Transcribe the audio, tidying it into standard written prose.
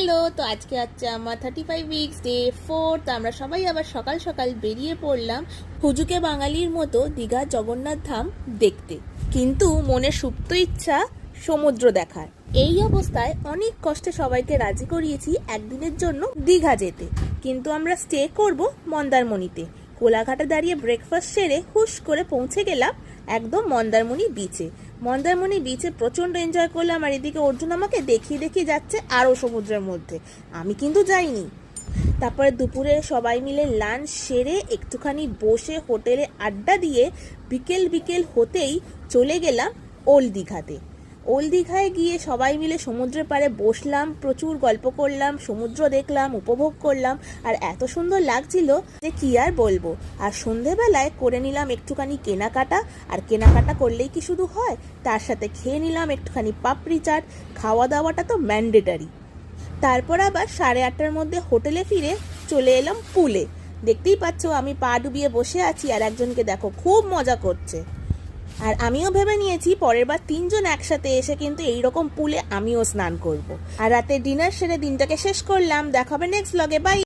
Hello, তো আজকে হচ্ছে আমার 35 উইকস ডে 4। তো আমরা সবাই আবার সকাল সকাল বেরিয়ে পড়লাম হুজুকে বাঙালির মতো দীঘা জগন্নাথ ধাম দেখতে। কিন্তু মনে সুপ্ত ইচ্ছা সমুদ্র দেখার। এই অবস্থায় অনেক কষ্টে সবাইকে রাজি করিয়েছি একদিনের জন্য দীঘা যেতে, কিন্তু আমরা স্টে করব মন্দারমণিতে। কোলাঘাটে দাঁড়িয়ে ব্রেকফাস্ট সেরে হুশ করে পৌঁছে গেলাম একদম মন্দারমণি বিচে। মন্দারমণি বিচে প্রচণ্ড এনজয় করলাম, আর এদিকে অর্জুন আমাকে দেখিয়ে দেখিয়ে যাচ্ছে আরও সমুদ্রের মধ্যে। আমি কিন্তু যাইনি। তারপরে দুপুরে সবাই মিলে লাঞ্চ সেরে একটুখানি বসে হোটেলে আড্ডা দিয়ে বিকেল বিকেল হতেই চলে গেলাম ওল্ড দীঘাতে। ওল্ড দীঘায় গিয়ে সবাই মিলে সমুদ্রের পাড়ে বসলাম, প্রচুর গল্প করলাম, সমুদ্র দেখলাম, উপভোগ করলাম, আর এত সুন্দর লাগছিল যে কি আর বলবো। আর সন্ধেবেলায় করে নিলাম একটুখানি কেনাকাটা, আর কেনাকাটা করলেই কি শুধু হয়, তার সাথে খেয়ে নিলাম একটুখানি পাপড়ি চাট। খাওয়া দাওয়াটা তো ম্যান্ডেটারি। তারপর আবার 8:30টার মধ্যে হোটেলে ফিরে চলে এলাম পুলে। দেখতেই পাচ্ছ আমি পা ডুবিয়ে বসে আছি, আর একজনকে দেখো খুব মজা করছে। আর আমিও ভেবে নিয়েছি পরের বার 3জন একসাথে এসে কিন্তু এইরকম পুলে আমিও স্নান করব। আর রাতে ডিনার সেরে দিনটাকে শেষ করলাম। দেখা হবে নেক্সট ব্লগে, বাই।